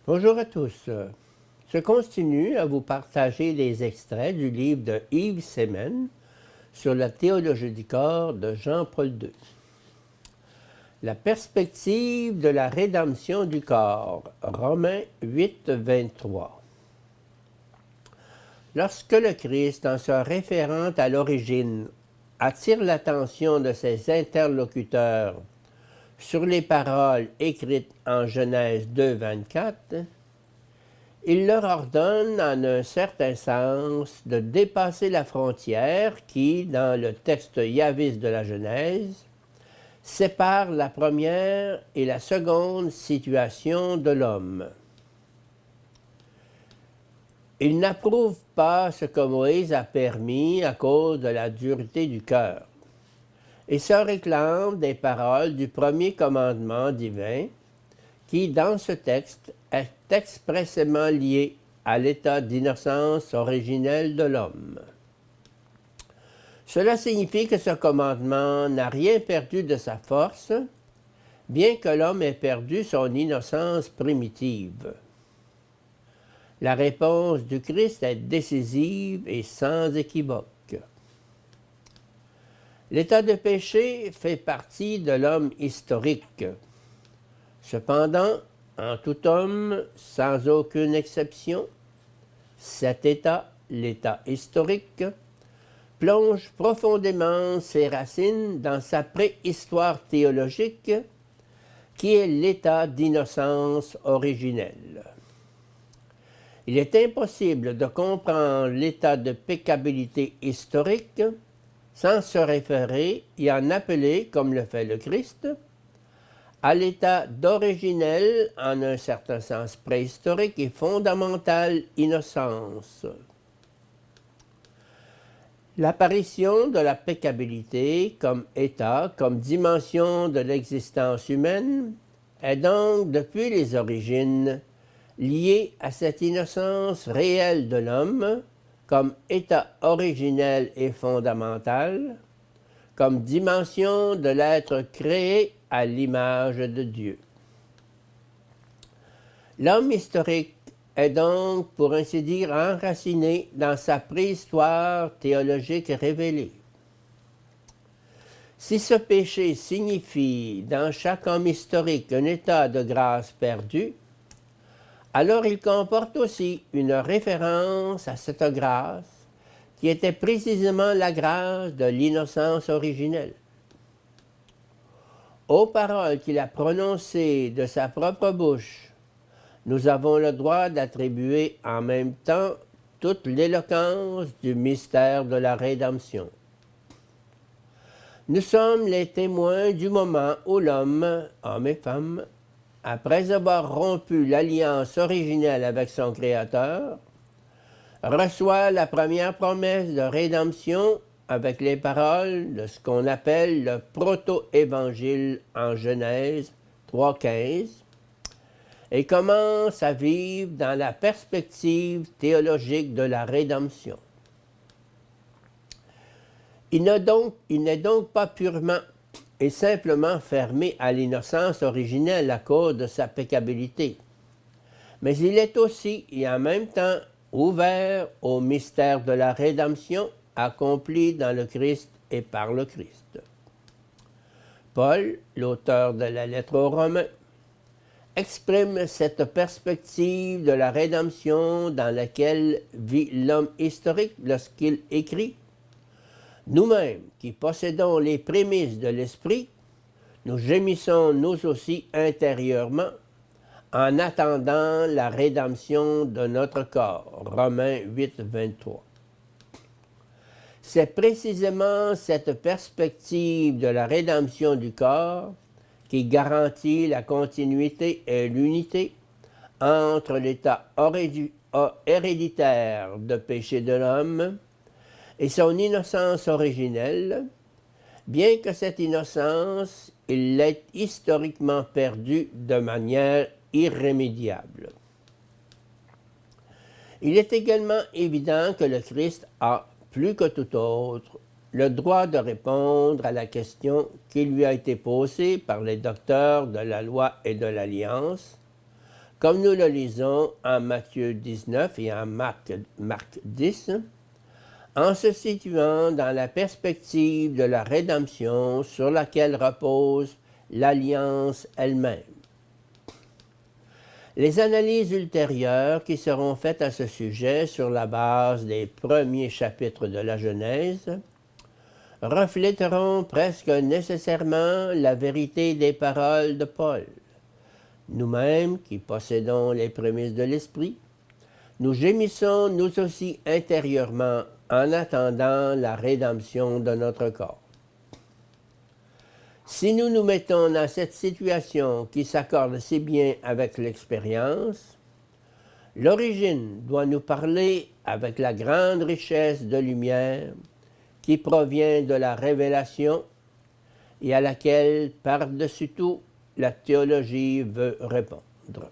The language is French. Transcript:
Bonjour à tous. Je continue à vous partager des extraits du livre de Yves Semen sur la théologie du corps de Jean-Paul II. La perspective de la rédemption du corps, Romains 8, 23. Lorsque le Christ, en se référant à l'origine, attire l'attention de ses interlocuteurs sur les paroles écrites en Genèse 2, 24, il leur ordonne, en un certain sens, de dépasser la frontière qui, dans le texte yaviste de la Genèse, sépare la première et la seconde situation de l'homme. Il n'approuve pas ce que Moïse a permis à cause de la dureté du cœur, et se réclame des paroles du premier commandement divin, qui, dans ce texte, est expressément lié à l'état d'innocence originelle de l'homme. Cela signifie que ce commandement n'a rien perdu de sa force, bien que l'homme ait perdu son innocence primitive. La réponse du Christ est décisive et sans équivoque. L'état de péché fait partie de l'homme historique. Cependant, en tout homme, sans aucune exception, cet état, l'état historique, plonge profondément ses racines dans sa préhistoire théologique, qui est l'état d'innocence originelle. Il est impossible de comprendre l'état de péccabilité historique sans se référer et en appeler, comme le fait le Christ, à l'état d'originelle, en un certain sens préhistorique et fondamentale innocence. L'apparition de la péccabilité comme état, comme dimension de l'existence humaine, est donc, depuis les origines, liée à cette innocence réelle de l'homme, comme état originel et fondamental, comme dimension de l'être créé à l'image de Dieu. L'homme historique est donc, pour ainsi dire, enraciné dans sa préhistoire théologique révélée. Si ce péché signifie dans chaque homme historique un état de grâce perdu, alors il comporte aussi une référence à cette grâce qui était précisément la grâce de l'innocence originelle. Aux paroles qu'il a prononcées de sa propre bouche, nous avons le droit d'attribuer en même temps toute l'éloquence du mystère de la rédemption. Nous sommes les témoins du moment où l'homme, homme et femme, après avoir rompu l'alliance originelle avec son Créateur, reçoit la première promesse de rédemption avec les paroles de ce qu'on appelle le proto-évangile en Genèse 3,15 et commence à vivre dans la perspective théologique de la rédemption. Il n'est donc pas purement et simplement fermé à l'innocence originelle à cause de sa péccabilité, mais il est aussi et en même temps ouvert au mystère de la rédemption accompli dans le Christ et par le Christ. Paul, l'auteur de la lettre aux Romains, exprime cette perspective de la rédemption dans laquelle vit l'homme historique lorsqu'il écrit « Nous-mêmes, qui possédons les prémices de l'Esprit, nous gémissons nous aussi intérieurement en attendant la rédemption de notre corps. » Romains 8, 23. C'est précisément cette perspective de la rédemption du corps qui garantit la continuité et l'unité entre l'état héréditaire de péché de l'homme et son innocence originelle, bien que cette innocence, il l'ait historiquement perdue de manière irrémédiable. Il est également évident que le Christ a, plus que tout autre, le droit de répondre à la question qui lui a été posée par les docteurs de la loi et de l'Alliance. comme nous le lisons en Matthieu 19 et en Marc 10, en se situant dans la perspective de la rédemption sur laquelle repose l'alliance elle-même. Les analyses ultérieures qui seront faites à ce sujet sur la base des premiers chapitres de la Genèse reflèteront presque nécessairement la vérité des paroles de Paul. Nous-mêmes, qui possédons les prémices de l'Esprit, nous gémissons nous aussi intérieurement en attendant la rédemption de notre corps. Si nous nous mettons dans cette situation qui s'accorde si bien avec l'expérience, l'origine doit nous parler avec la grande richesse de lumière qui provient de la révélation et à laquelle, par-dessus tout, la théologie veut répondre.